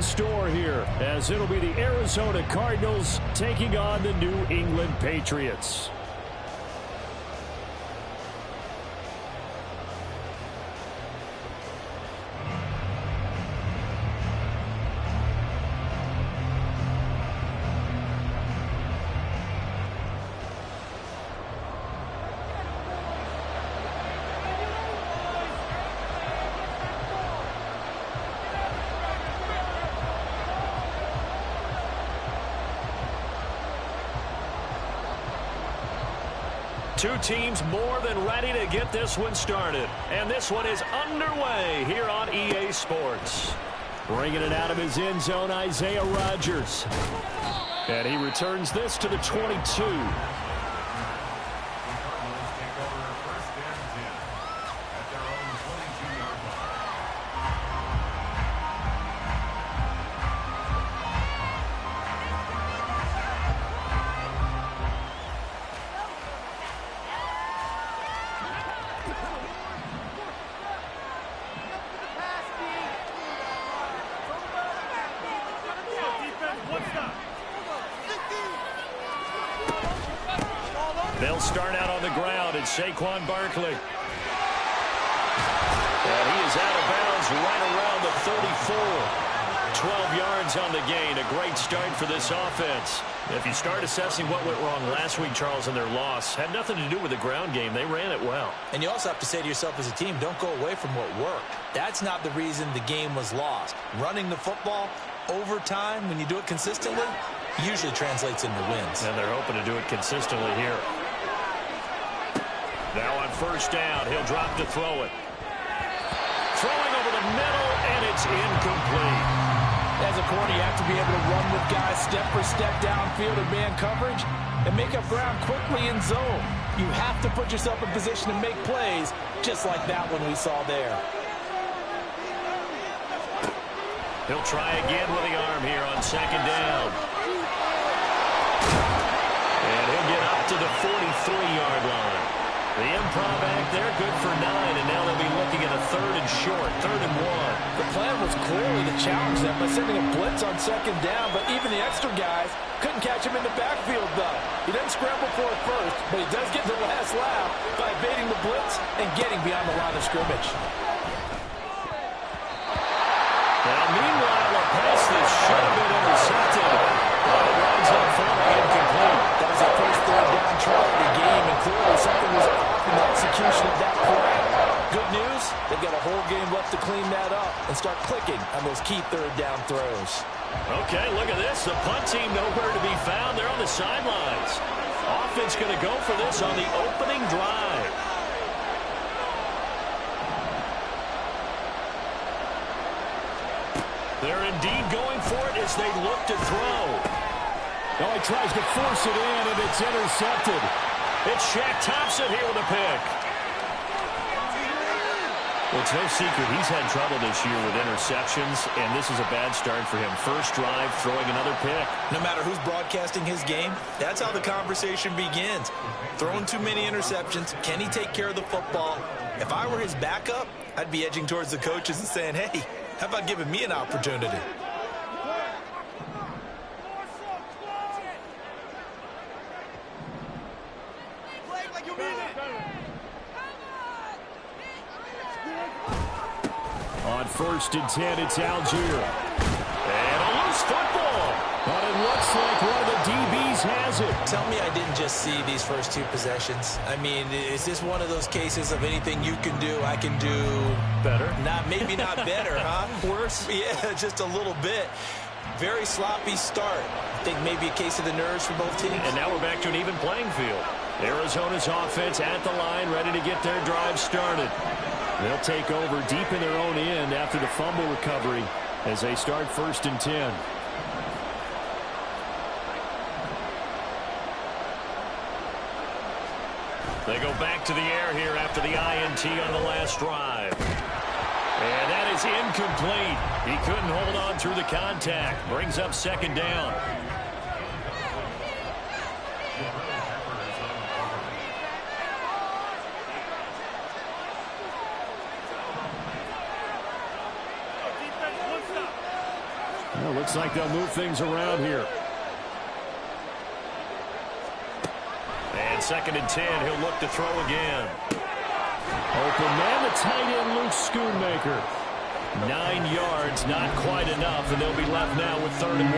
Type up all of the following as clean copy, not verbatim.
store here, as it'll be the Arizona Cardinals taking on the New England Patriots. Two teams more than ready to get this one started. And this one is underway here on EA Sports. Bringing it out of his end zone, Isaiah Rodgers. And he returns this to the 22. They'll start out on the ground, and Saquon Barkley. And he is out of bounds right around the 34. 12 yards on the gain. A great start for this offense. If you start assessing what went wrong last week, Charles, in their loss, had nothing to do with the ground game. They ran it well. And you also have to say to yourself as a team, don't go away from what worked. That's not the reason the game was lost. Running the football over time, when you do it consistently, usually translates into wins. And they're hoping to do it consistently here. Now on first down, he'll drop to throw it. Throwing over the middle, and it's incomplete. As a corner, you have to be able to run with guys step for step downfield in man coverage and make up ground quickly in zone. You have to put yourself in position to make plays, just like that one we saw there. He'll try again with the arm here on second down. And he'll get up to the 43-yard line. The improv act there, good for 9, and now they'll be looking at a third and short, 3rd and 1. The plan was clearly to challenge them by sending a blitz on second down, but even the extra guys couldn't catch him in the backfield, though. He doesn't scramble for it first, but he does get the last laugh by evading the blitz and getting beyond the line of scrimmage. Now, meanwhile, a pass that should have been intercepted. It winds up falling incomplete. That was their first third down try of the game, and clearly something was off in the execution of that play. Good news, they've got a whole game left to clean that up and start clicking on those key third down throws. Okay, look at this. The punt team nowhere to be found. They're on the sidelines. Offense going to go for this on the opening drive. They're indeed going for it as they look to throw. Oh, he tries to force it in, and it's intercepted. It's Shaq Thompson here with a pick. Well, it's no secret he's had trouble this year with interceptions, and this is a bad start for him. First drive, throwing another pick. No matter who's broadcasting his game, that's how the conversation begins. Throwing too many interceptions, can he take care of the football? If I were his backup, I'd be edging towards the coaches and saying, hey, how about giving me an opportunity? On 1st and 10, it's Algier. And a loose football. But it looks like one of the DBs has it. Tell me I didn't just see these first two possessions. I mean, is this one of those cases of anything you can do, I can do better? Maybe not better, huh? Worse? Yeah, just a little bit. Very sloppy start. I think maybe a case of the nerves for both teams. And now we're back to an even playing field. Arizona's offense at the line, ready to get their drive started. They'll take over deep in their own end after the fumble recovery as they start 1st and 10. They go back to the air here after the INT on the last drive. And that is incomplete. He couldn't hold on through the contact. Brings up 2nd down. Well, looks like they'll move things around here. And 2nd and 10. He'll look to throw again. Open man, the tight end, Luke Schoonmaker. 9 yards, not quite enough, and they'll be left now with 3rd and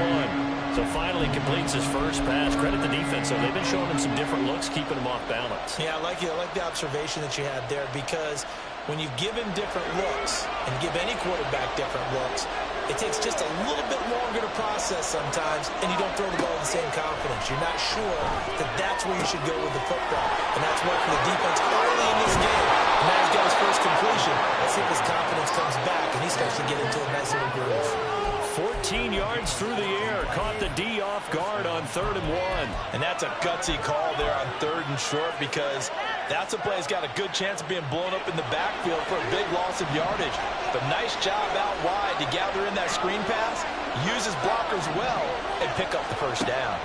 1. So finally completes his first pass. Credit the defense, though. They've been showing him some different looks, keeping him off balance. Yeah, I like the observation that you had there, because when you give him different looks and give any quarterback different looks, it takes just a little bit longer to process sometimes, and you don't throw the ball with the same confidence. You're not sure that that's where you should go with the football, and that's worked for the defense early in this game. And now he's got his first completion. Let's see if his confidence comes back, and he starts to get into a nice little groove. 14 yards through the air. Caught the D off guard on 3rd and 1. And that's a gutsy call there on 3rd and short, because that's a play that's got a good chance of being blown up in the backfield for a big loss of yardage. But nice job out wide to gather in that screen pass, use his blockers well, and pick up the first down.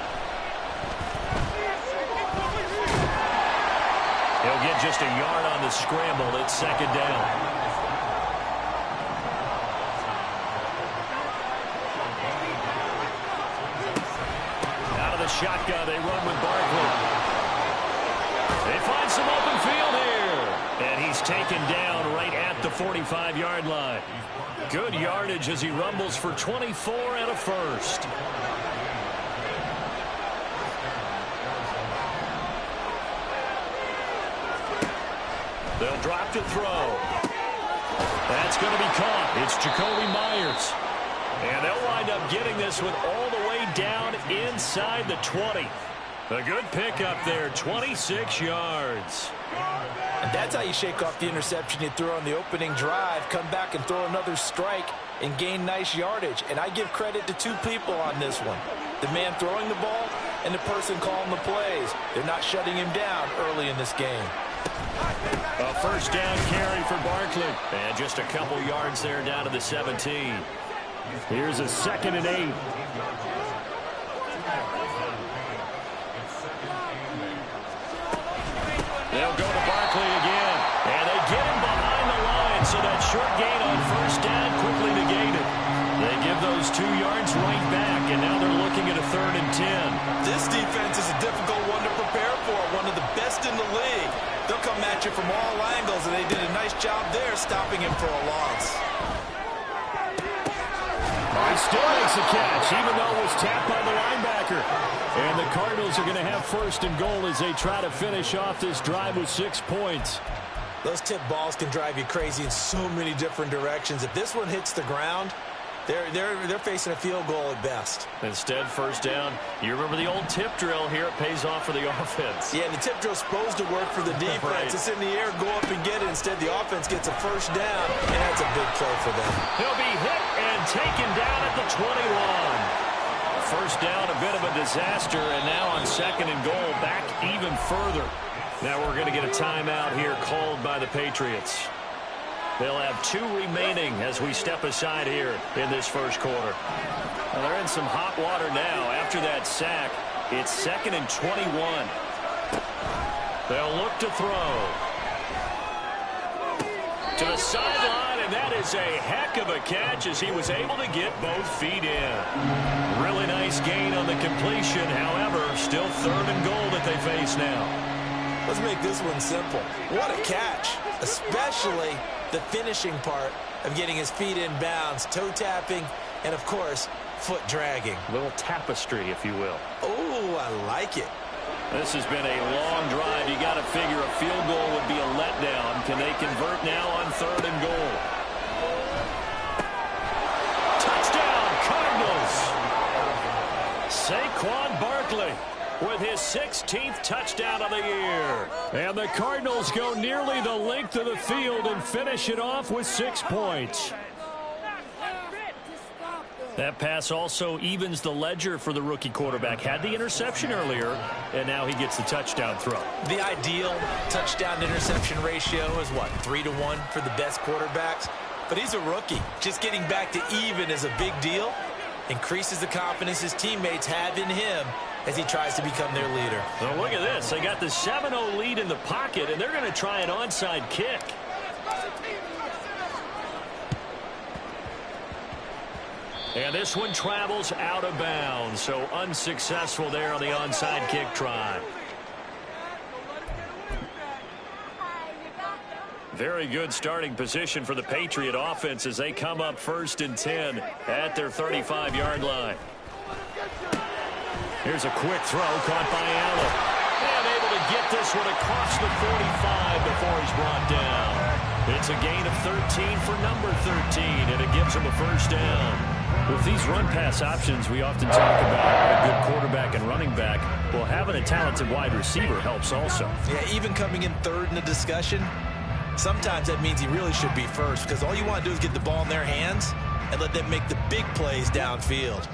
He'll get just a yard on the scramble. It's 2nd down. Shotgun, they run with Barkley. They find some open field here. And he's taken down right at the 45-yard line. Good yardage as he rumbles for 24 and a first. They'll drop to throw. That's going to be caught. It's Jacoby Myers. And they'll wind up getting this one all the way down inside the 20. A good pickup there, 26 yards. And that's how you shake off the interception you threw on the opening drive, come back and throw another strike and gain nice yardage. And I give credit to 2 people on this one. The man throwing the ball and the person calling the plays. They're not shutting him down early in this game. A first down carry for Barkley. And just a couple yards there down to the 17. Here's a 2nd and 8. They'll go to Barkley again. And they get him behind the line, so that short gain on first down quickly negated. They give those 2 yards right back, and now they're looking at a 3rd and 10. This defense is a difficult one to prepare for, one of the best in the league. They'll come at you from all angles, and they did a nice job there stopping him for a loss. He still makes a catch, even though it was tapped by the linebacker. And the Cardinals are going to have 1st and goal as they try to finish off this drive with 6 points. Those tip balls can drive you crazy in so many different directions. If this one hits the ground, they're facing a field goal at best. Instead, first down. You remember the old tip drill here. It pays off for the offense. Yeah, the tip drill's supposed to work for the defense. Right. It's in the air, go up and get it. Instead, the offense gets a first down, and that's a big play for them. He'll be hit and taken down at the 21. First down, a bit of a disaster, and now on 2nd and goal, back even further. Now we're going to get a timeout here called by the Patriots. They'll have 2 remaining as we step aside here in this first quarter. Well, they're in some hot water now. After that sack, it's 2nd and 21. They'll look to throw. To the sideline, and that is a heck of a catch as he was able to get both feet in. Really nice gain on the completion. However, still 3rd and goal that they face now. Let's make this one simple. What a catch, especially the finishing part of getting his feet in bounds, toe tapping, and of course, foot dragging. A little tapestry, if you will. Oh, I like it. This has been a long drive. You got to figure a field goal would be a letdown. Can they convert now on 3rd and goal? Touchdown, Cardinals! Saquon Barkley with his 16th touchdown of the year. And the Cardinals go nearly the length of the field and finish it off with 6 points. That pass also evens the ledger for the rookie quarterback. Had the interception earlier, and now he gets the touchdown throw. The ideal touchdown-interception ratio is, what, 3-to-1 for the best quarterbacks? But he's a rookie. Just getting back to even is a big deal. Increases the confidence his teammates have in him as he tries to become their leader. Well, look at this. They got the 7-0 lead in the pocket, and they're going to try an onside kick. And this one travels out of bounds, so unsuccessful there on the onside kick try. Very good starting position for the Patriot offense as they come up 1st and 10 at their 35-yard line. Here's a quick throw caught by Allen. And able to get this one across the 45 before he's brought down. It's a gain of 13 for number 13, and it gives him a 1st down. With these run-pass options, we often talk about a good quarterback and running back. Well, having a talented wide receiver helps also. Yeah, even coming in 3rd in the discussion, sometimes that means he really should be 1st, because all you want to do is get the ball in their hands and let them make the big plays downfield.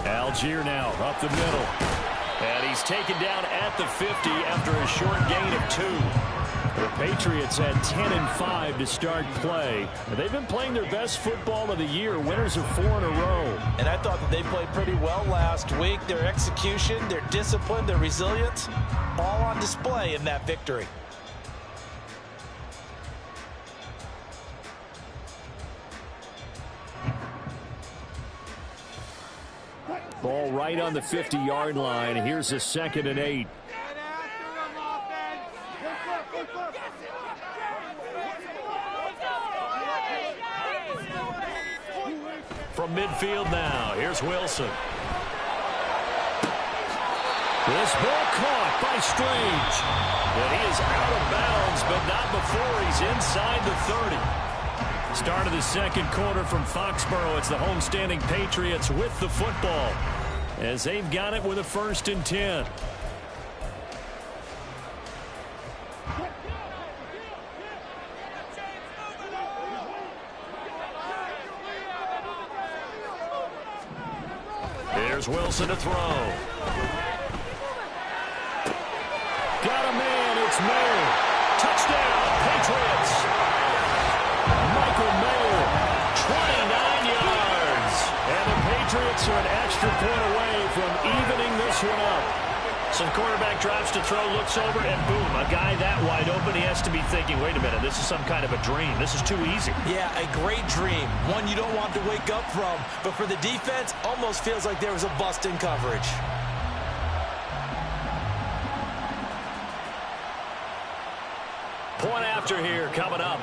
Algier now up the middle. And he's taken down at the 50 after a short gain of 2. The Patriots had 10-5 to start play. They've been playing their best football of the year, winners of 4 in a row. And I thought that they played pretty well last week. Their execution, their discipline, their resilience, all on display in that victory. Ball right on the 50-yard line. Here's a 2nd and 8. From midfield now, here's Wilson. This ball caught by Strange. And he is out of bounds, but not before he's inside the 30. Start of the 2nd quarter from Foxborough. It's the homestanding Patriots with the football as they've got it with a 1st and 10. Here's Wilson to throw. Got a man. It's Mayer. Touchdown, Patriots. Michael Mayer, 29 yards. And the Patriots are an extra point away from evening this one up. So the quarterback drives to throw, looks over, and boom, a guy that wide open. He has to be thinking, wait a minute, this is some kind of a dream. This is too easy. Yeah, a great dream. One you don't want to wake up from. But for the defense, almost feels like there was a bust in coverage. Point after here coming up.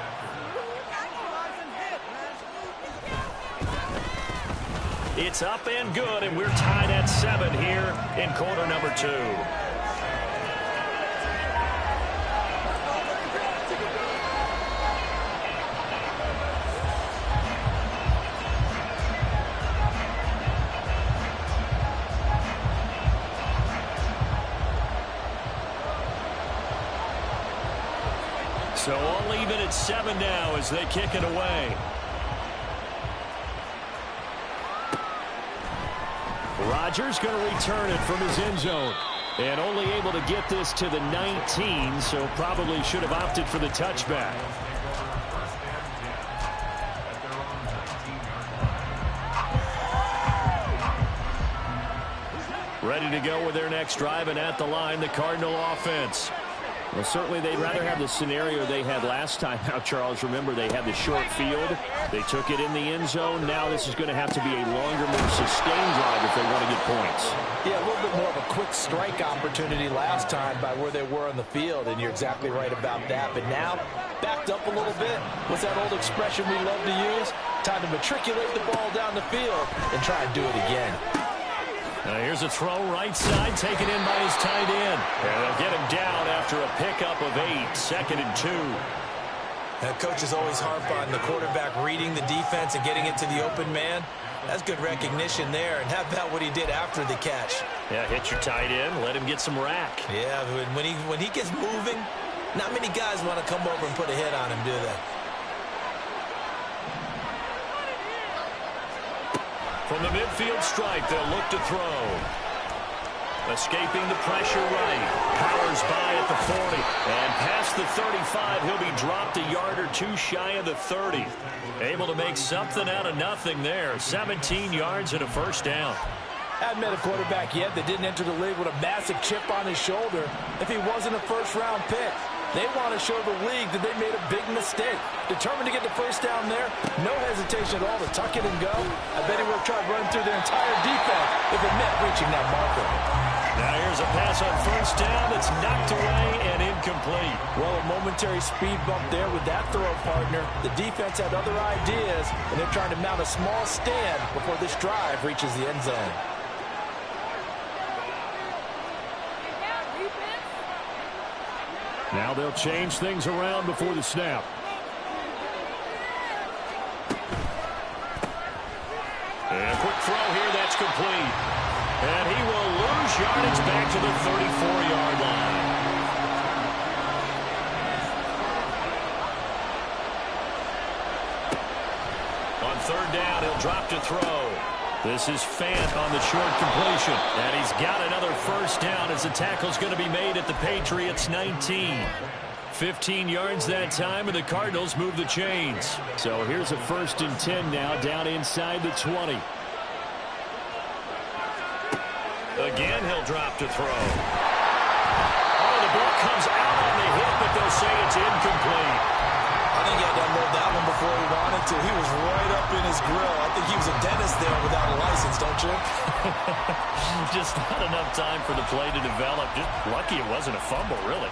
It's up and good, and we're tied at 7 here in quarter number 2. So all even at 7 now as they kick it away. Rodgers going to return it from his end zone. And only able to get this to the 19, so probably should have opted for the touchback. Ready to go with their next drive, and at the line, the Cardinal offense. Well, certainly they'd rather have the scenario they had last time. Now, Charles, remember, they had the short field. They took it in the end zone. Now this is going to have to be a longer, more sustained drive if they want to get points. Yeah, a little bit more of a quick strike opportunity last time by where they were on the field, and you're exactly right about that. But now, backed up a little bit. What's that old expression we love to use? Time to matriculate the ball down the field and try and do it again. Here's a throw right side, taken in by his tight end. And they'll get him down after a pickup of 8, 2nd and 2. Coaches always harp on the quarterback reading the defense and getting it to the open man. That's good recognition there. And how about what he did after the catch? Yeah, hit your tight end, let him get some rack. Yeah, when he gets moving, not many guys want to come over and put a hit on him, do they? From the midfield stripe, they'll look to throw. Escaping the pressure right. Powers by at the 40. And past the 35, he'll be dropped a yard or 2 shy of the 30. Able to make something out of nothing there. 17 yards and a 1st down. Hadn't met a quarterback yet that didn't enter the league with a massive chip on his shoulder. If he wasn't a first-round pick, They want to show the league that they made a big mistake. Determined to get the first down there. No hesitation at all to tuck it and go. I bet he would have tried running through their entire defense if it meant reaching that marker. Now here's a pass on first down that's knocked away and incomplete. Well, a momentary speed bump there with that throw partner. The defense had other ideas, and they're trying to mount a small stand before this drive reaches the end zone. Now they'll change things around before the snap. And a quick throw here, that's complete. And he will lose yardage back to the 34-yard line. On third down, he'll drop to throw. This is Fant on the short completion. And he's got another first down as the tackle's going to be made at the Patriots' 19. 15 yards that time, and the Cardinals move the chains. So here's a 1st and 10 now, down inside the 20. Again, he'll drop to throw. Oh, the ball comes out on the hit, but they'll say it's incomplete. I think he had to unload that one before he wanted to. He was right up in his grill. I think he was a dentist there without a license, don't you? Just not enough time for the play to develop. Just lucky it wasn't a fumble, really.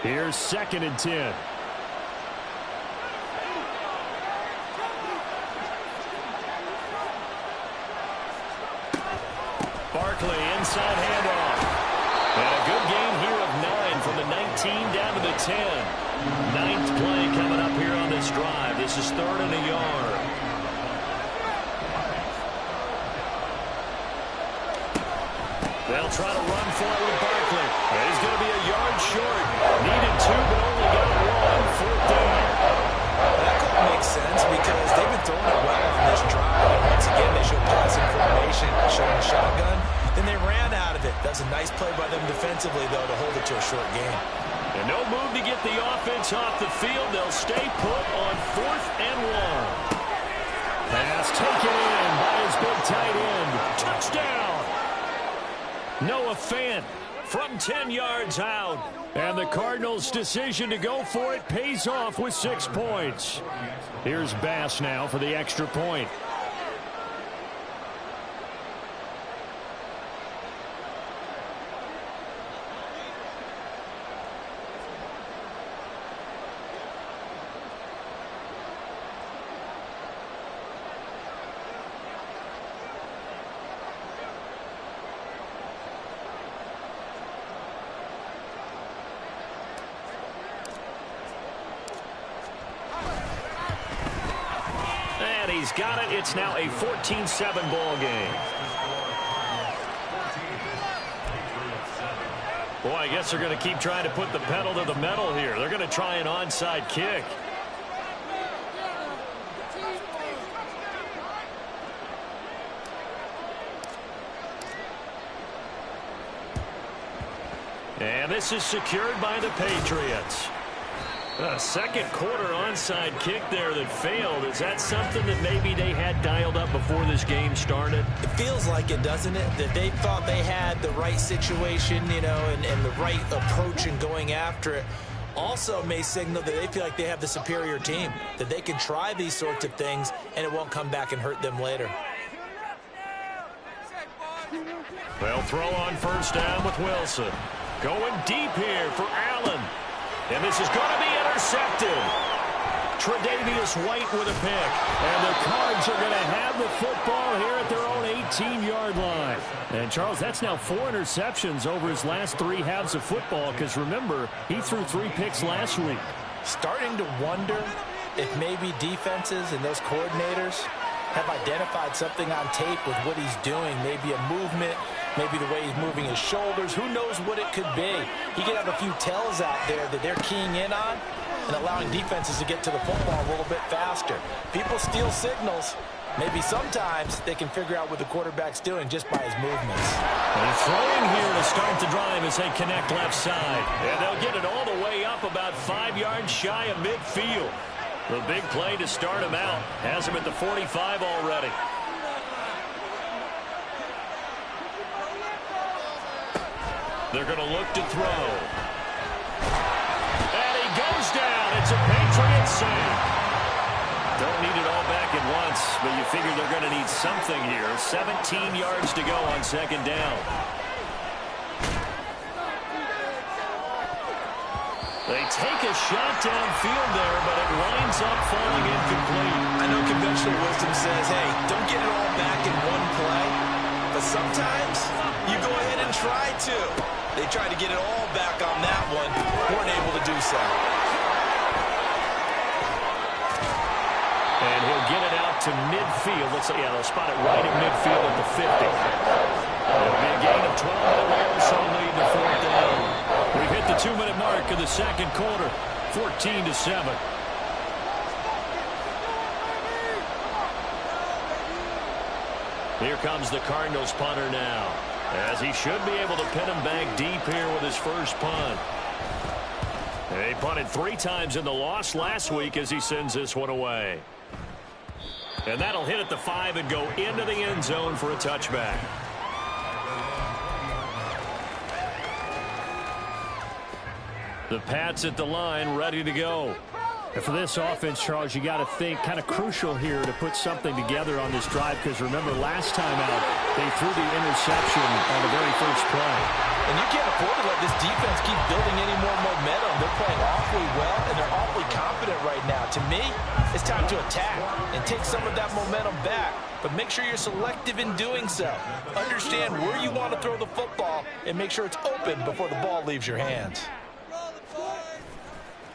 Here's 2nd and 10. Barkley, inside handoff. And a good gain here of 9 from the 19 down to the 10. 9th play coming up here on this drive. This is 3rd and a yard. They'll try to run for it with Barkley. He's going to be a yard short. Needed 2, but only got 1. 4th down. That call makes sense because they've been throwing it well on this drive. And once again, they showed passing formation, showing a shotgun. Then they ran out of it. That's a nice play by them defensively, though, to hold it to a short game. And no move to get the offense off the field. They'll stay put on 4th and 1. Pass taken in by his big tight end. Touchdown! Noah Fant from 10 yards out. And the Cardinals' decision to go for it pays off with 6 points. Here's Bass now for the extra point. He's got it. It's now a 14-7 ball game. Boy, I guess they're going to keep trying to put the pedal to the metal here. They're going to try an onside kick. And this is secured by the Patriots. A second quarter onside kick there that failed. Is that something that maybe they had dialed up before this game started? It feels like it, doesn't it? That they thought they had the right situation, you know, and the right approach in going after it. Also may signal that they feel like they have the superior team, that they can try these sorts of things and it won't come back and hurt them later. They'll throw on first down with Wilson. Going deep here for Allen. And this is going to be intercepted. Tre'Davious White with a pick. And the Cards are going to have the football here at their own 18-yard line. And, Charles, that's now 4 interceptions over his last 3 halves of football because, remember, he threw 3 picks last week. Starting to wonder if maybe defenses and those coordinators have identified something on tape with what he's doing. Maybe a movement, maybe the way he's moving his shoulders. Who knows what it could be? He could have a few tells out there that they're keying in on and allowing defenses to get to the football a little bit faster. People steal signals. Maybe sometimes they can figure out what the quarterback's doing just by his movements. And throwing here to start the drive as they connect left side. And they'll get it all the way up about 5 yards shy of midfield. The big play to start him out. Has him at the 45 already. They're going to look to throw. And he goes down. It's a Patriot save. Don't need it all back at once, but you figure they're going to need something here. 17 yards to go on second down. They take a shot downfield there, but it winds up falling incomplete. I know conventional wisdom says, hey, don't get it all back in one play. But sometimes you go ahead and try to. They tried to get it all back on that one. Weren't able to do so. And he'll get it out to midfield. Let's say, yeah, they'll spot it right at midfield at the 50. It'll be a gain of 12, and it will also lead to fourth down. We've hit the 2-minute mark of the second quarter, 14-7. Here comes the Cardinals punter now, as he should be able to pin him back deep here with his first punt. He punted 3 times in the loss last week as he sends this one away. And that'll hit at the 5 and go into the end zone for a touchback. The Pats at the line, ready to go. And for this offense, Charles, you got to think kind of crucial here to put something together on this drive, because remember last time out they threw the interception on the very first play. And you can't afford to let this defense keep building any more momentum. They're playing awfully well, and they're awfully confident right now. To me, it's time to attack and take some of that momentum back. But make sure you're selective in doing so. Understand where you want to throw the football and make sure it's open before the ball leaves your hands.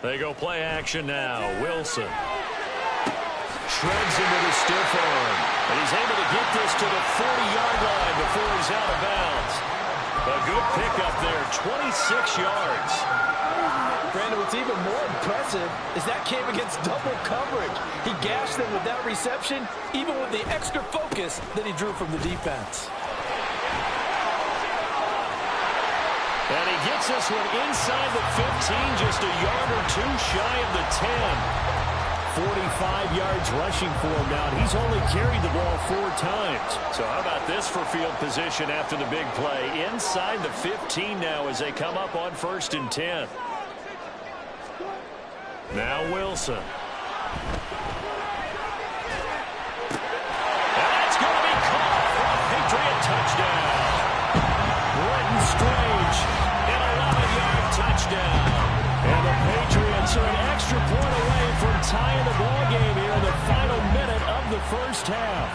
They go play action now. Wilson shreds into the stiff arm. And he's able to get this to the 40-yard line before he's out of bounds. A good pickup there, 26 yards. Brandon, what's even more impressive is that came against double coverage. He gashed them with that reception, even with the extra focus that he drew from the defense. And he gets this one inside the 15, just a yard or two shy of the 10. 45 yards rushing for him now. He's only carried the ball 4 times. So how about this for field position after the big play? Inside the 15 now as they come up on 1st and 10. Now Wilson. That's going to be caught for a Patriot touchdown. Brenton Strange, an 11-yard touchdown. And the Patriots are an extra point away from tying the ball game here in the final minute of the first half.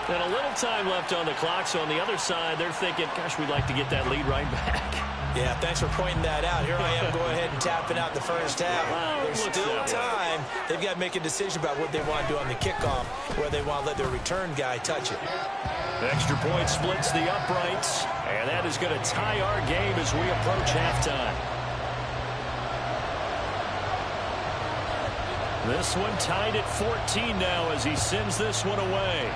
And a little time left on the clock, so on the other side, they're thinking, gosh, we'd like to get that lead right back. Yeah, thanks for pointing that out. Here I am going ahead and tapping out the first half. Well, there's still time. They've got to make a decision about what they want to do on the kickoff, where they want to let their return guy touch it. Extra point splits the uprights, and that is going to tie our game as we approach halftime. This one tied at 14 now as he sends this one away.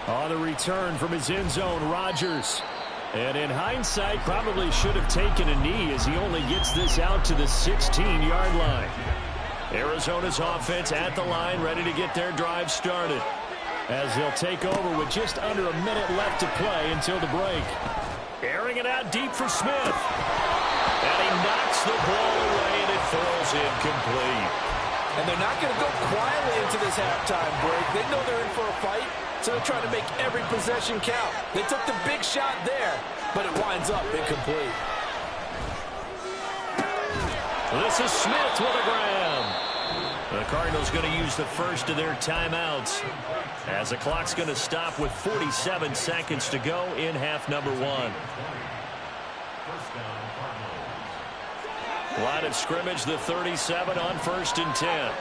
On the return from his end zone, Rodgers. And in hindsight, probably should have taken a knee as he only gets this out to the 16-yard line. Arizona's offense at the line, ready to get their drive started, as they'll take over with just under a minute left to play until the break. Airing it out deep for Smith. And he knocks the ball away, and it falls incomplete. And they're not going to go quietly into this halftime break. They know they're in for a fight, so they're trying to make every possession count. They took the big shot there, but it winds up incomplete. This is Smith with a grab. The Cardinals going to use the first of their timeouts, as the clock's going to stop with 47 seconds to go in half number 1. Line of scrimmage, the 37 on 1st and 10.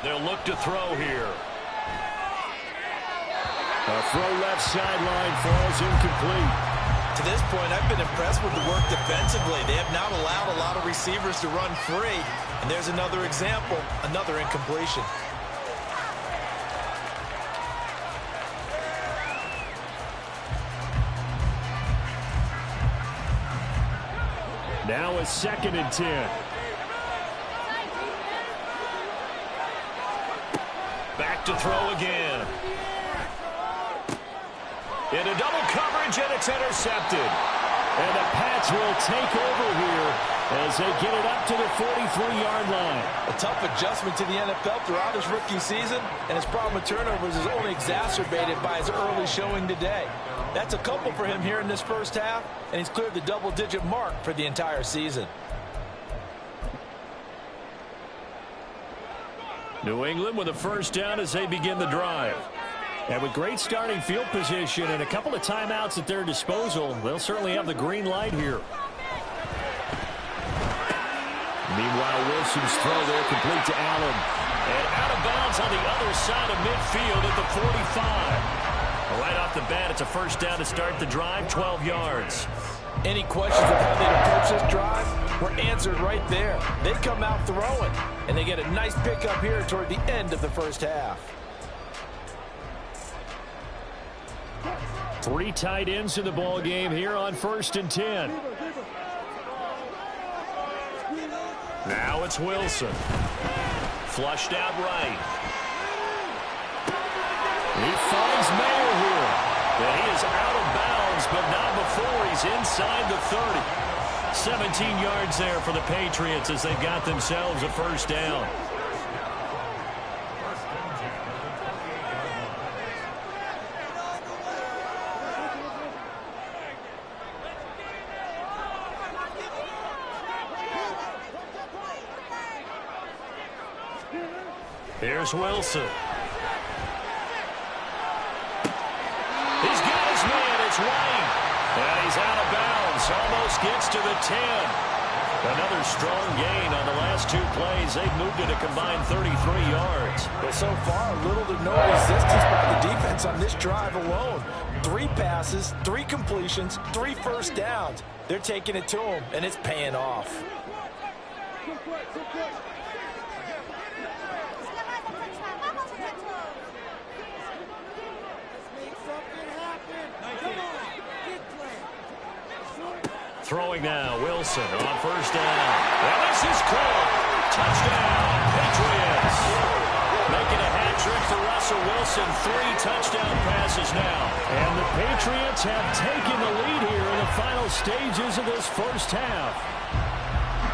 They'll look to throw here. A throw left sideline falls incomplete. To this point, I've been impressed with the work defensively. They have not allowed a lot of receivers to run free. And there's another example, another incompletion. a 2nd and 10. Back to throw again. Into double coverage, and it's intercepted. And the Pats will take over here as they get it up to the 43-yard line. A tough adjustment to the NFL throughout his rookie season, and his problem with turnovers is only exacerbated by his early showing today. That's a couple for him here in this first half, and he's cleared the double-digit mark for the entire season. New England with a first down as they begin the drive. And with great starting field position and a couple of timeouts at their disposal, they'll certainly have the green light here. Meanwhile, Wilson's throw there complete to Allen. And out of bounds on the other side of midfield at the 45. Right off the bat, it's a first down to start the drive, 12 yards. Any questions of how they'd approach this drive were answered right there. They come out throwing, and they get a nice pickup here toward the end of the first half. 3 tight ends in the ball game here on 1st and 10. Now it's Wilson. Flushed out right. He finds Mayer here. And he is out of bounds, but not before he's inside the 30. 17 yards there for the Patriots as they've got themselves a first down. Here's Wilson. He's got his man. It's White. And he's out of bounds. Almost gets to the 10. Another strong gain on the last 2 plays. They've moved it a combined 33 yards. But so far, little to no resistance by the defense on this drive alone. 3 passes, 3 completions, 3 first downs. They're taking it to him, and it's paying off. Throwing now, Wilson on first down. And this is caught. Touchdown, Patriots. Making a hat trick for Russell Wilson. 3 touchdown passes now. And the Patriots have taken the lead here in the final stages of this first half.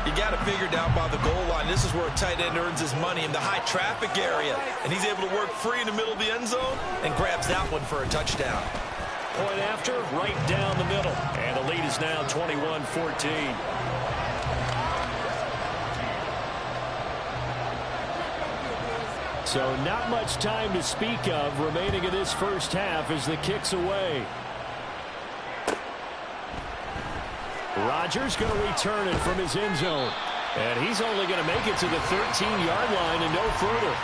You got to figure down by the goal line. This is where a tight end earns his money, in the high traffic area. And he's able to work free in the middle of the end zone and grabs that one for a touchdown. Point after, right down the middle. And the lead is now 21-14. So not much time to speak of remaining in this first half as the kick's away. Rodgers going to return it from his end zone. And he's only going to make it to the 13-yard line and no further.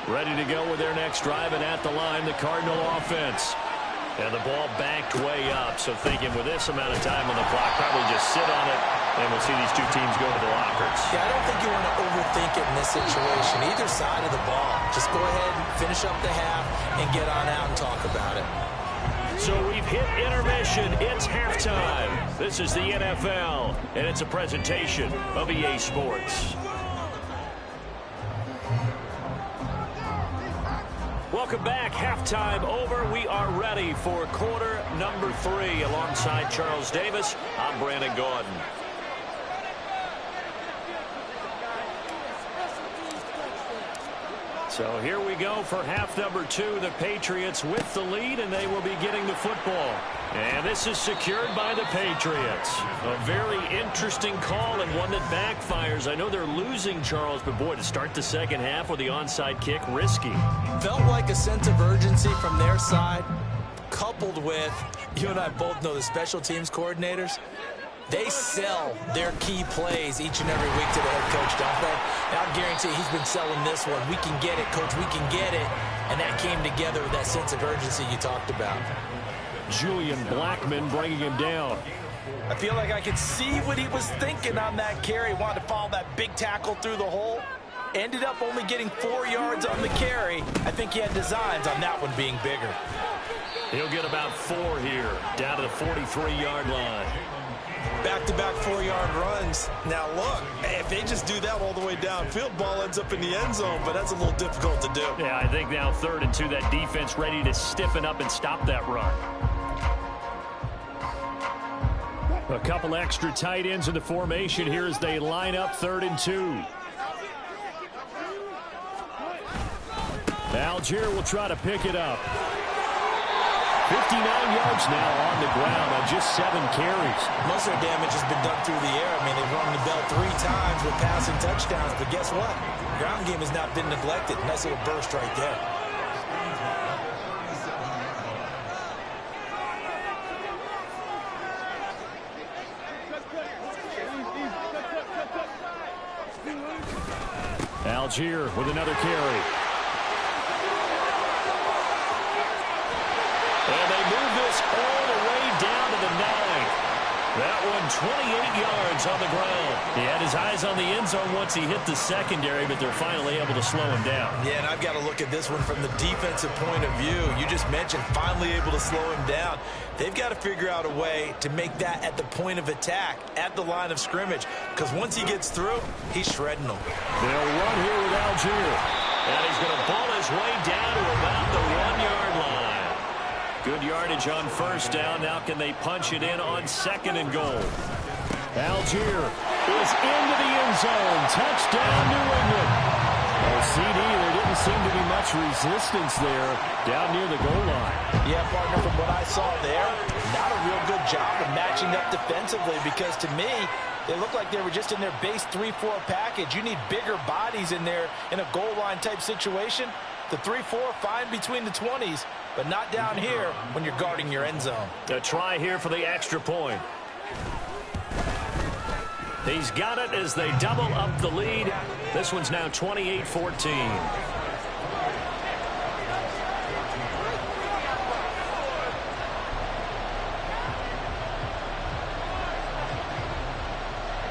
Ready to go with their next drive, and at the line, the Cardinal offense. And the ball backed way up, so thinking with this amount of time on the clock, probably just sit on it, and we'll see these 2 teams go to the lockers. Yeah, I don't think you want to overthink it in this situation. Either side of the ball. Just go ahead, finish up the half, and get on out and talk about it. So we've hit intermission. It's halftime. This is the NFL, and it's a presentation of EA Sports. Welcome back. Halftime over. We are ready for quarter number 3. Alongside Charles Davis, I'm Brandon Gordon. So here we go for half number 2. The Patriots with the lead, and they will be getting the football. And this is secured by the Patriots. A very interesting call and one that backfires. I know they're losing, Charles, but boy, to start the second half with the onside kick, risky. Felt like a sense of urgency from their side, coupled with, you and I both know the special teams coordinators. They sell their key plays each and every week to the head coach, don't they? And I'll guarantee he's been selling this one. We can get it, coach, we can get it. And that came together with that sense of urgency you talked about. Julian Blackmon bringing him down. I feel like I could see what he was thinking on that carry. Wanted to follow that big tackle through the hole. Ended up only getting 4 yards on the carry. I think he had designs on that one being bigger. He'll get about 4 here, down to the 43-yard line. Back-to-back 4-yard runs. Now, look, if they just do that all the way downfield, ball ends up in the end zone, but that's a little difficult to do. Yeah, I think now 3rd and 2, that defense ready to stiffen up and stop that run. A couple extra tight ends in the formation here as they line up 3rd and 2. Algier will try to pick it up. 59 yards now on the ground on just 7 carries. Most of their damage has been done through the air. I mean, they've rung the bell 3 times with passing touchdowns, but guess what? The ground game has not been neglected. Nice little burst right there. Algier with another carry. And they move this all the way down to the 9. That one 28 yards on the ground. He had his eyes on the end zone once he hit the secondary, but they're finally able to slow him down. Yeah, and I've got to look at this one from the defensive point of view. You just mentioned finally able to slow him down. They've got to figure out a way to make that at the point of attack, at the line of scrimmage, because once he gets through, he's shredding them. They'll run here with Algier. And he's going to ball his way down to about the 1-yard line. Good yardage on 1st down. Now can they punch it in on 2nd and goal? Algier is into the end zone. Touchdown, New England. Oh, CD, there didn't seem to be much resistance there down near the goal line. Yeah, partner, from what I saw there, not a real good job of matching up defensively because to me, they looked like they were just in their base 3-4 package. You need bigger bodies in there in a goal line type situation. The 3-4 fine between the 20s, but not down here when you're guarding your end zone. A try here for the extra point. He's got it as they double up the lead. This one's now 28-14.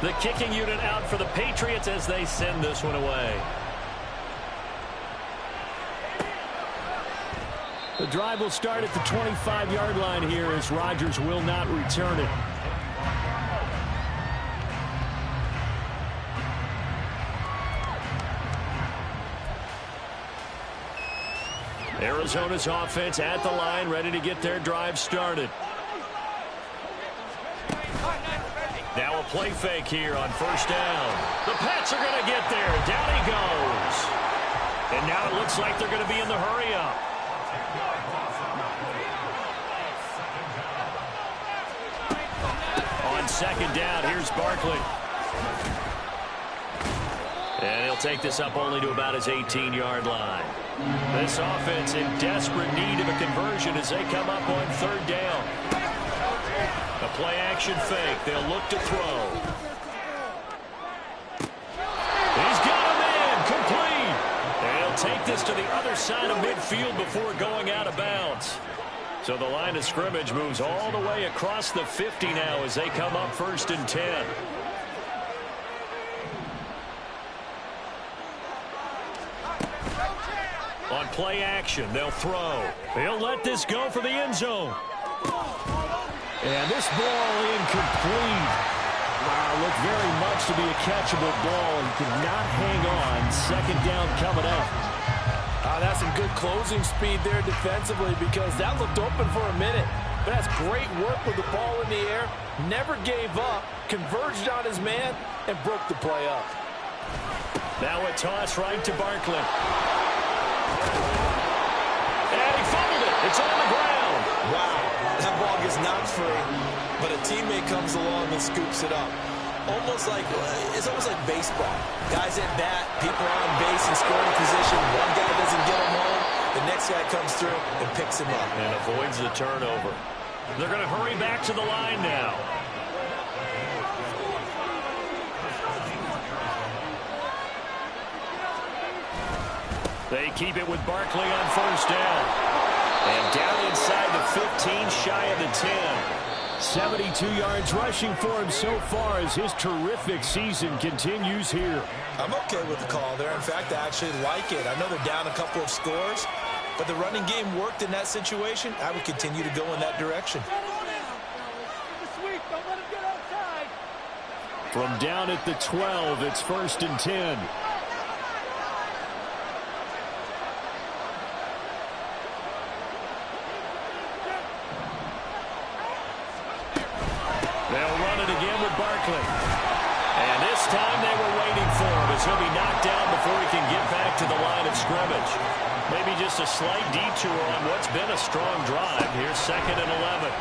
The kicking unit out for the Patriots as they send this one away. The drive will start at the 25-yard line here as Rodgers will not return it. Arizona's offense at the line, ready to get their drive started. Now a play fake here on 1st down. The Pats are going to get there. Down he goes. And now it looks like they're going to be in the hurry-up. On 2nd down, here's Barkley. And he'll take this up only to about his 18-yard line. This offense in desperate need of a conversion as they come up on 3rd down. A play-action fake. They'll look to throw. He's got a man. Complete. And he'll take this to the other side of midfield before going out of bounds. So the line of scrimmage moves all the way across the 50 now as they come up 1st and 10. On play action, they'll throw. He'll let this go for the end zone. And this ball incomplete. Looked very much to be a catchable ball and could not hang on. 2nd down coming up. That's some good closing speed there defensively because that looked open for a minute. But that's great work with the ball in the air. Never gave up, converged on his man, and broke the play up. Now a toss right to Barkley. And he fumbled it. It's on the ground. Wow. That ball gets knocked free, but a teammate comes along and scoops it up. It's almost like baseball. Guys at bat, people are on base in scoring position. One guy doesn't get him home. The next guy comes through and picks him up. And avoids the turnover. They're going to hurry back to the line now. They keep it with Barkley on 1st down. And down inside the 15, shy of the 10. 72 yards rushing for him so far as his terrific season continues here. I'm okay with the call there. In fact, I actually like it. I know they're down a couple of scores, but the running game worked in that situation. I would continue to go in that direction. From down at the 12, it's 1st and 10. They'll run it again with Barkley. And this time they were waiting for him as he'll be knocked down before he can get back to the line of scrimmage. Maybe just a slight detour on what's been a strong drive. Here's 2nd and 11.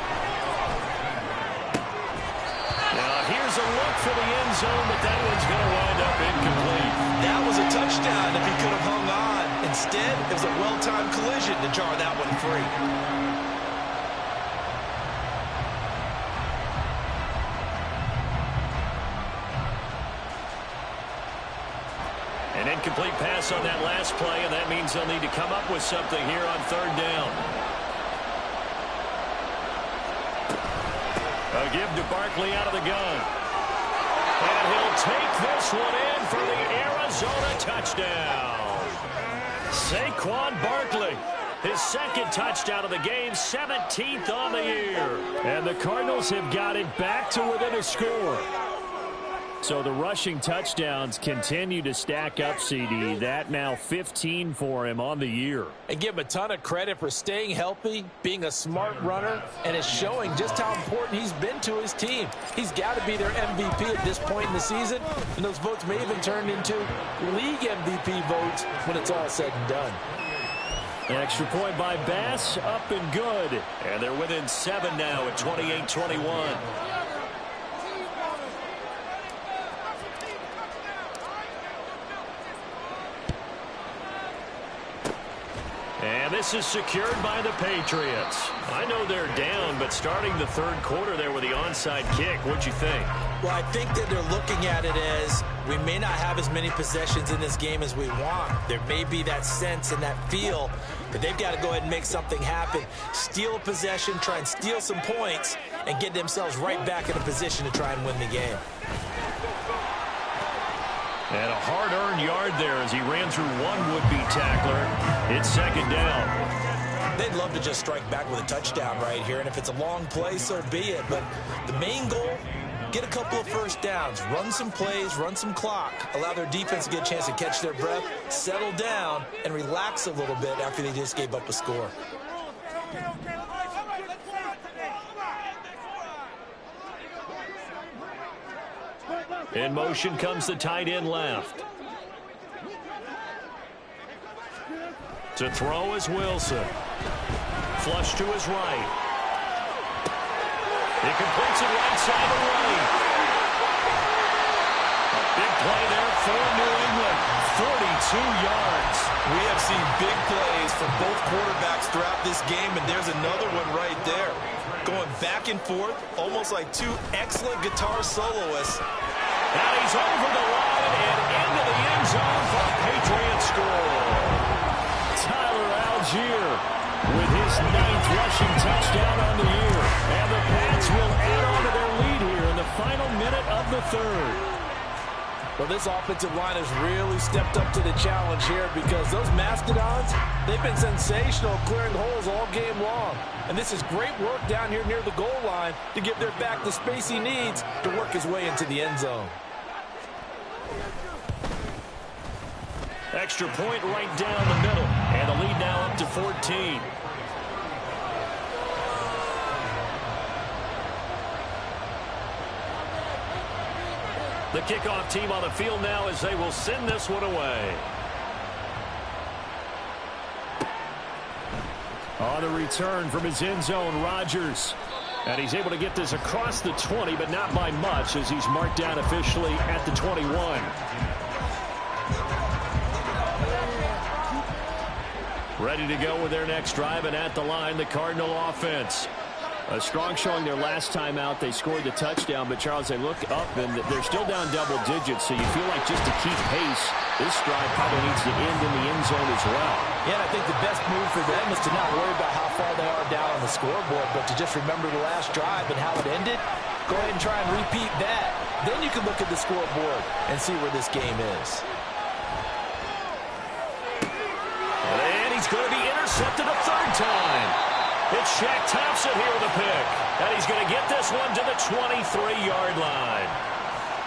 Now here's a look for the end zone, but that one's going to wind up incomplete. That was a touchdown if he could have hung on. Instead, it was a well-timed collision to jar that one free. An incomplete pass on that last play, and that means they'll need to come up with something here on 3rd down. A give to Barkley out of the gun. And he'll take this one in for the Arizona touchdown. Saquon Barkley, his 2nd touchdown of the game, 17th on the year. And the Cardinals have got it back to within a score. So the rushing touchdowns continue to stack up, CD. That now 15 for him on the year. And give him a ton of credit for staying healthy, being a smart runner, and it's showing just how important he's been to his team. He's got to be their MVP at this point in the season, and those votes may even turn into league MVP votes when it's all said and done. An extra point by Bass, up and good. And they're within 7 now at 28-21. And this is secured by the Patriots. I know they're down, but starting the 3rd quarter there with the onside kick, what'd you think? Well, I think that they're looking at it as we may not have as many possessions in this game as we want. There may be that sense and that feel that they've got to go ahead and make something happen. Steal a possession, try and steal some points, and get themselves right back in a position to try and win the game. And a hard-earned yard there as he ran through one would-be tackler. It's 2nd down. They'd love to just strike back with a touchdown right here, and if it's a long play, so be it. But the main goal, get a couple of 1st downs, run some plays, run some clock, allow their defense to get a chance to catch their breath, settle down, and relax a little bit after they just gave up a score. In motion comes the tight end left. To throw is Wilson. Flush to his right. He completes it right side of the lane. A big play there for New England. 42 yards. We have seen big plays from both quarterbacks throughout this game, and there's another one right there. Going back and forth, almost like 2 excellent guitar soloists. And he's over the line and into the end zone for a Patriot score. Tyler Algier with his 9th rushing touchdown on the year. And the Pats will add on to their lead here in the final minute of the 3rd. Well, this offensive line has really stepped up to the challenge here because those Mastodons, they've been sensational clearing holes all game long. And this is great work down here near the goal line to give their back the space he needs to work his way into the end zone. Extra point right down the middle. And the lead now up to 14. The kickoff team on the field now as they will send this one away. On the return from his end zone, Rodgers. And he's able to get this across the 20, but not by much as he's marked down officially at the 21. Ready to go with their next drive, and at the line, the Cardinal offense. A strong showing their last time out. They scored the touchdown, but Charles, they look up and they're still down double digits, so you feel like just to keep pace, this drive probably needs to end in the end zone as well. Yeah, and I think the best move for them is to not worry about how far they are down on the scoreboard, but to just remember the last drive and how it ended. Go ahead and try and repeat that. Then you can look at the scoreboard and see where this game is. And he's going to be intercepted. intercepted a third time. It's Shaq Thompson here with a pick. And he's going to get this one to the 23-yard line.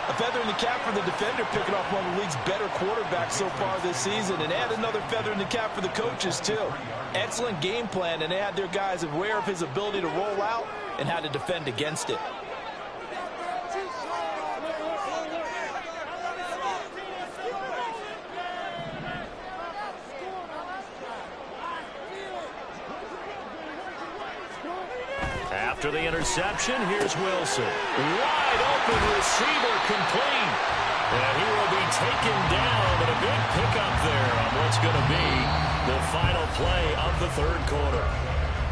A feather in the cap for the defender, picking off one of the league's better quarterbacks so far this season. And add another feather in the cap for the coaches, too. Excellent game plan, and they had their guys aware of his ability to roll out and how to defend against it. After the interception, here's Wilson. Wide open receiver complete. And he will be taken down, but a big pickup there on what's going to be the final play of the third quarter.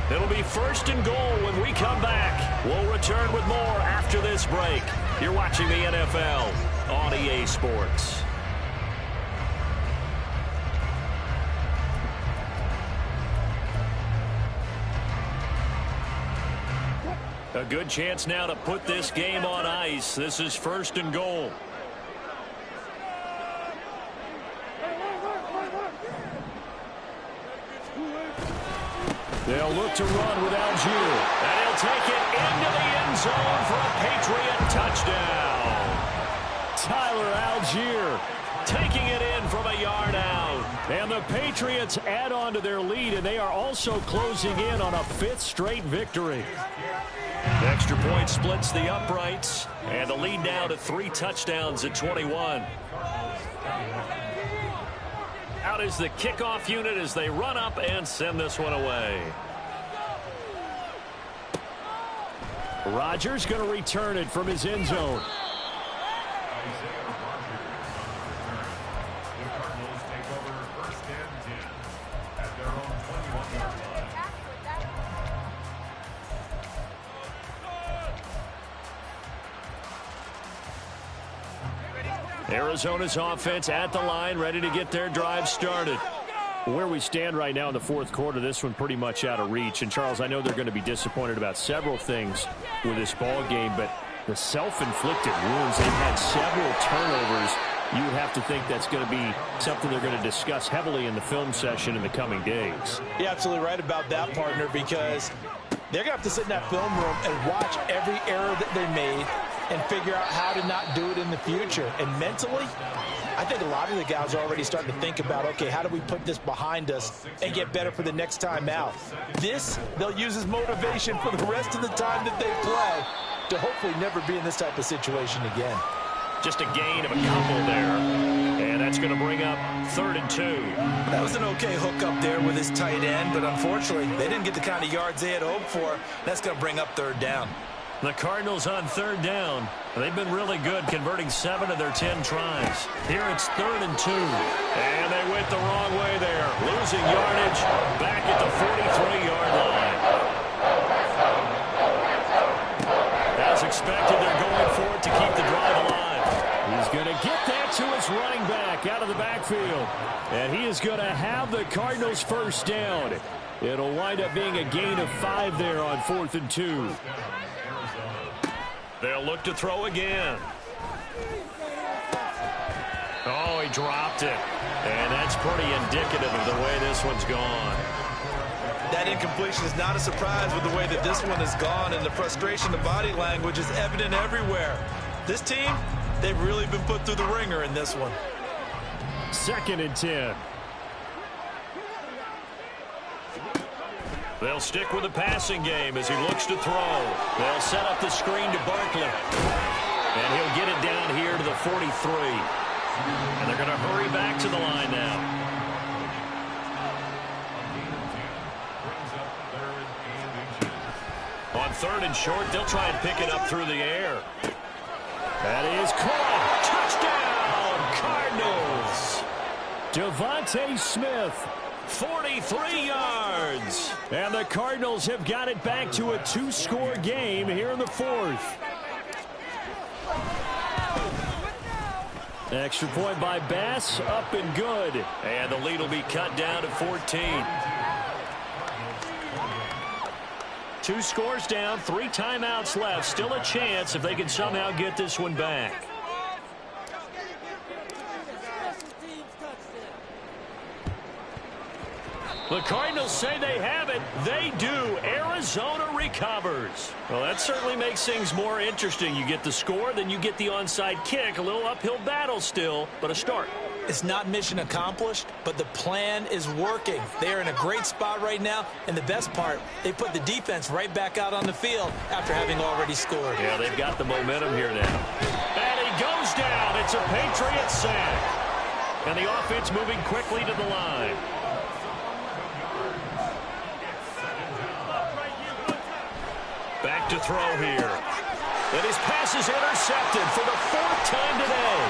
It'll be 1st and goal when we come back. We'll return with more after this break. You're watching the NFL on EA Sports. A good chance now to put this game on ice. This is 1st and goal. They'll look to run with Algier. And he'll take it into the end zone for a Patriot touchdown. Tyler Algier taking it in from a yard out. And the Patriots add on to their lead, and they are also closing in on a 5th straight victory. The extra point splits the uprights, and the lead now to 3 touchdowns at 21. Out is the kickoff unit as they run up and send this one away. Rodgers going to return it from his end zone. Arizona's offense at the line, ready to get their drive started. Where we stand right now in the 4th quarter, this one pretty much out of reach. And, Charles, I know they're going to be disappointed about several things with this ball game, but the self-inflicted wounds, they've had several turnovers. You would have to think that's going to be something they're going to discuss heavily in the film session in the coming days. You're absolutely right about that, partner, because they're going to have to sit in that film room and watch every error that they made and figure out how to not do it in the future. And mentally, I think a lot of the guys are already starting to think about, okay, how do we put this behind us and get better for the next time out? This, they'll use as motivation for the rest of the time that they play to hopefully never be in this type of situation again. Just a gain of a couple there. And that's going to bring up 3rd and 2. That was an okay hook up there with his tight end, but unfortunately, they didn't get the kind of yards they had hoped for. That's going to bring up 3rd down. The Cardinals on 3rd down. They've been really good, converting 7 of their 10 tries. Here it's 3rd and 2. And they went the wrong way there. Losing yardage back at the 43-yard line. As expected, they're going for it to keep the drive alive. He's going to get that to his running back out of the backfield. And he is going to have the Cardinals' 1st down. It'll wind up being a gain of 5 there on 4th and 2. They'll look to throw again. Oh, he dropped it. And that's pretty indicative of the way this one's gone. That incompletion is not a surprise with the way that this one has gone, and the frustration, the body language is evident everywhere. This team, they've really been put through the ringer in this one. 2nd and 10. They'll stick with the passing game as he looks to throw. They'll set up the screen to Barkley. And he'll get it down here to the 43. And they're going to hurry back to the line now. On 3rd and short, they'll try and pick it up through the air. That is caught. Touchdown, Cardinals. Devontae Smith. 43 yards. And the Cardinals have got it back to a 2-score game here in the 4th. Extra point by Bass, up and good. And the lead will be cut down to 14. 2 scores down, 3 timeouts left. Still a chance if they can somehow get this one back. The Cardinals say they have it. They do. Arizona recovers. Well, that certainly makes things more interesting. You get the score, then you get the onside kick. A little uphill battle still, but a start. It's not mission accomplished, but the plan is working. They are in a great spot right now, and the best part, they put the defense right back out on the field after having already scored. Yeah, they've got the momentum here now. And he goes down. It's a Patriot sack. And the offense moving quickly to the line. Back to throw here. And his pass is intercepted for the 4th time today.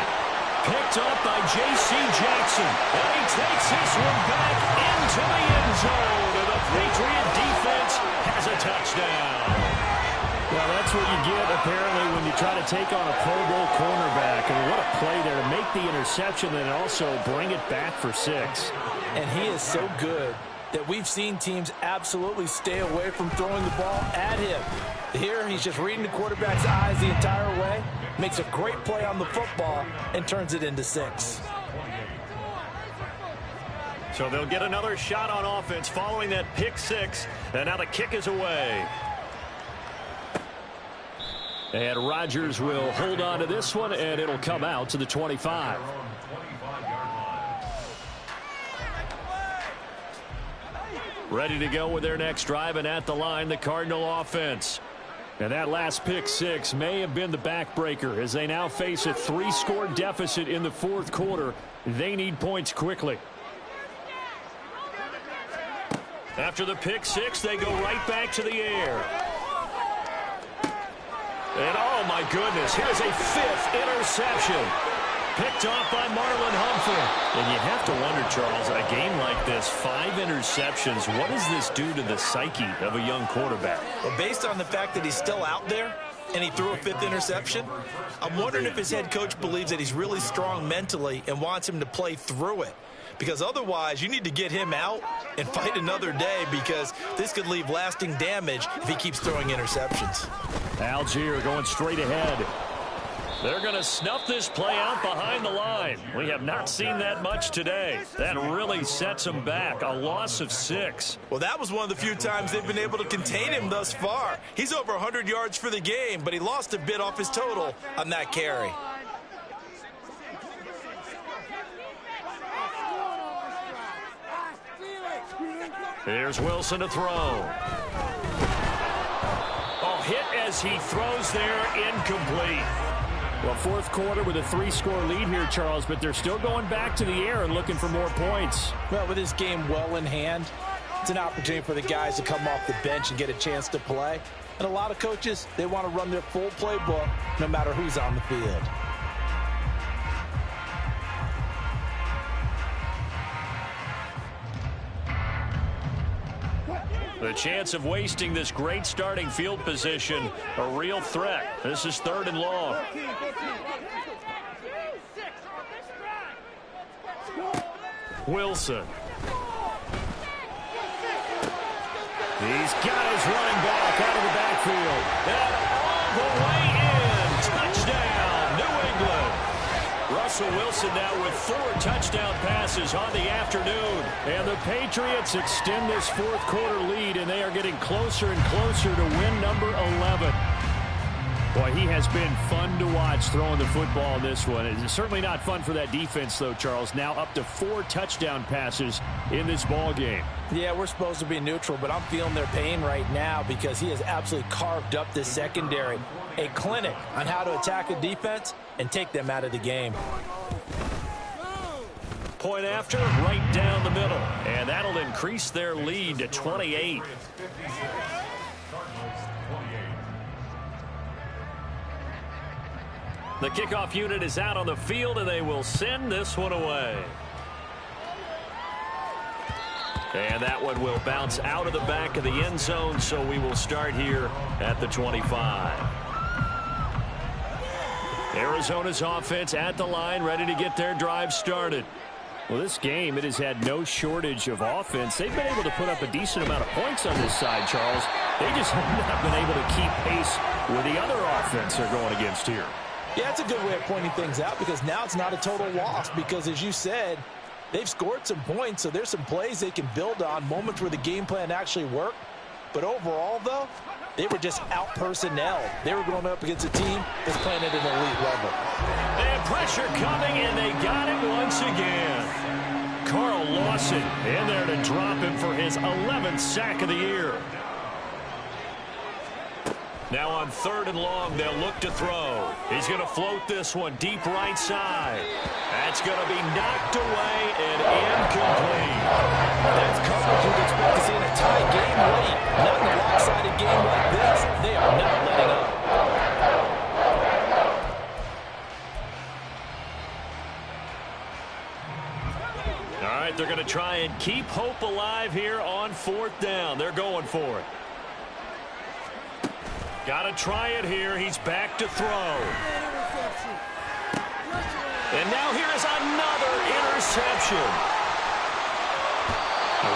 Picked up by J.C. Jackson. And he takes this one back into the end zone. And the Patriot defense has a touchdown. Well, that's what you get, apparently, when you try to take on a Pro Bowl cornerback. I mean, what a play there to make the interception and also bring it back for 6. And he is so good that we've seen teams absolutely stay away from throwing the ball at him. Here, he's just reading the quarterback's eyes the entire way, makes a great play on the football, and turns it into 6. So they'll get another shot on offense following that pick 6, and now the kick is away. And Rodgers will hold on to this one, and it'll come out to the 25. Ready to go with their next drive, and at the line, the Cardinal offense. And that last pick 6 may have been the backbreaker as they now face a 3-score deficit in the 4th quarter. They need points quickly. After the pick 6, they go right back to the air. And oh my goodness, here's a 5th interception. Picked off by Marlon Humphrey. And you have to wonder, Charles, a game like this, 5 interceptions, what does this do to the psyche of a young quarterback? Well, based on the fact that he's still out there and he threw a 5th interception, I'm wondering if his head coach believes that he's really strong mentally and wants him to play through it. Because otherwise, you need to get him out and fight another day, because this could leave lasting damage if he keeps throwing interceptions. Algier going straight ahead. They're going to snuff this play out behind the line. We have not seen that much today. That really sets them back. A loss of 6. Well, that was one of the few times they've been able to contain him thus far. He's over 100 yards for the game, but he lost a bit off his total on that carry. Here's Wilson to throw. Oh, hit as he throws there, incomplete. Well, 4th quarter with a 3-score lead here, Charles, but they're still going back to the air and looking for more points. Well, with this game well in hand, it's an opportunity for the guys to come off the bench and get a chance to play. And a lot of coaches, they want to run their full playbook no matter who's on the field. The chance of wasting this great starting field position, a real threat. This is 3rd and long. Wilson. He's got his running back out of the backfield. And all the way in. Touchdown, New England. Russell Wilson now with 4 touchdown passes on the afternoon. And the Patriots extend this 4th quarter lead, and they are getting closer and closer to win number 11. Boy, he has been fun to watch throwing the football in this one. It's certainly not fun for that defense, though, Charles. Now up to 4 touchdown passes in this ball game. Yeah, we're supposed to be neutral, but I'm feeling their pain right now because he has absolutely carved up this secondary. A clinic on how to attack a defense and take them out of the game. Point after, right down the middle. And that'll increase their lead to 28. The kickoff unit is out on the field, and they will send this one away. And that one will bounce out of the back of the end zone, so we will start here at the 25. Arizona's offense at the line, ready to get their drive started. Well, this game, it has had no shortage of offense. They've been able to put up a decent amount of points on this side, Charles. They just have not been able to keep pace with the other offense they're going against here. Yeah, it's a good way of pointing things out, because now it's not a total loss, because as you said, They've scored some points, so there's some plays they can build on, moments where the game plan actually worked. But overall, though, they were just out-personnelled. They were going up against a team that's playing at an elite level. And pressure coming, and they got it once again. Carl Lawson in there to drop him for his 11th sack of the year. Now on 3rd and long, they'll look to throw. He's going to float this one deep right side. That's going to be knocked away and incomplete. That's coverage you'd expect to see in a tie game late. Not in a lopsided game like this. They are not letting up. All right, they're going to try and keep hope alive here on 4th down. They're going for it. Got to try it here. He's back to throw. And now here is another interception.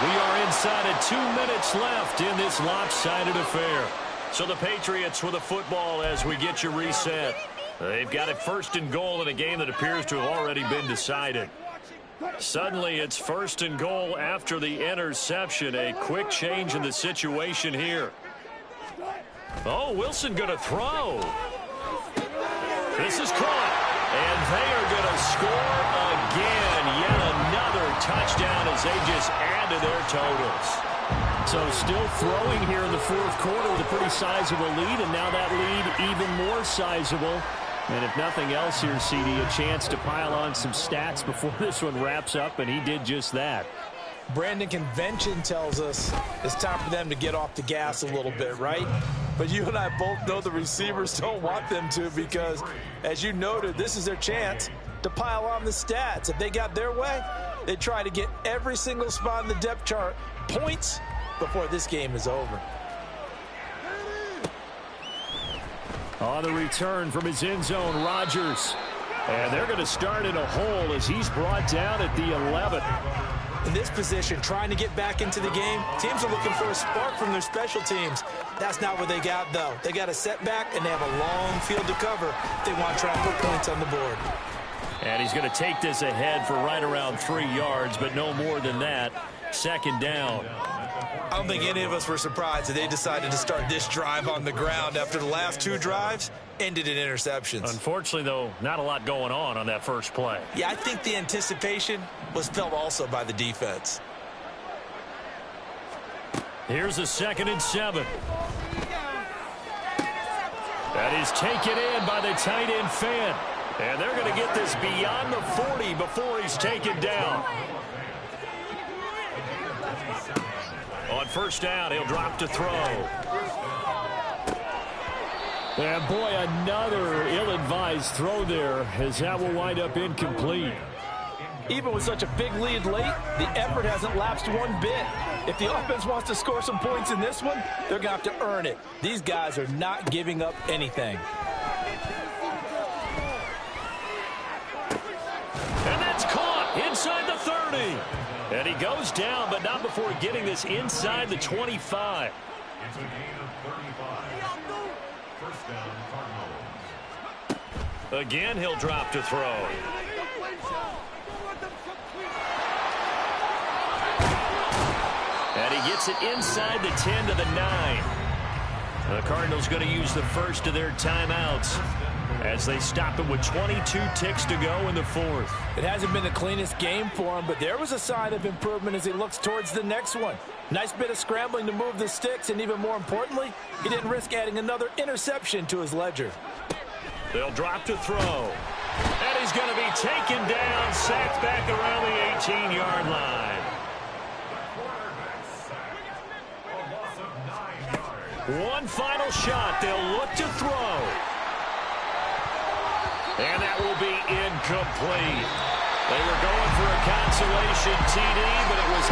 We are inside of 2 minutes left in this lopsided affair. So the Patriots with the football as we get you reset. They've got it 1st and goal in a game that appears to have already been decided. Suddenly it's 1st and goal after the interception. A quick change in the situation here. Oh, Wilson going to throw. This is caught. And they are going to score again. Yet another touchdown as they just add to their totals. So still throwing here in the 4th quarter with a pretty sizable lead. And now that lead even more sizable. And if nothing else here, CD, a chance to pile on some stats before this one wraps up. And he did just that. Brandon, convention tells us it's time for them to get off the gas a little bit, right? But you and I both know the receivers don't want them to because, as you noted, this is their chance to pile on the stats. If they got their way, they try to get every single spot in the depth chart points before this game is over. On the return from his end zone, Rodgers. And they're going to start in a hole as he's brought down at the 11. In this position, trying to get back into the game, teams are looking for a spark from their special teams. That's not what they got, though. They got a setback, and they have a long field to cover if they want to try and put points on the board. And he's going to take this ahead for right around 3 yards, but no more than that. 2nd down. I don't think any of us were surprised that they decided to start this drive on the ground after the last 2 drives ended in interceptions. Unfortunately, though, not a lot going on that first play. Yeah, I think the anticipation was felt also by the defense. Here's a 2nd and 7. That is taken in by the tight end Fant. And they're going to get this beyond the 40 before he's taken down. On 1st down, he'll drop to throw. And boy, another ill-advised throw there as that will wind up incomplete. Even with such a big lead late, the effort hasn't lapsed one bit. If the offense wants to score some points in this one, they're going to have to earn it. These guys are not giving up anything. And that's caught inside the 30. And he goes down, but not before getting this inside the 25. It's a gain of 35. 1st down, Cardinals. Again, he'll drop to throw. And he gets it inside the 10 to the 9. The Cardinals going to use the first of their timeouts as they stop it with 22 ticks to go in the 4th. It hasn't been the cleanest game for him, but there was a sign of improvement as he looks towards the next one. Nice bit of scrambling to move the sticks, and even more importantly, he didn't risk adding another interception to his ledger. They'll drop to throw. And he's going to be taken down, sacked back around the 18-yard line. One final shot. They'll look to throw. And that will be incomplete. They were going for a consolation TD, but it was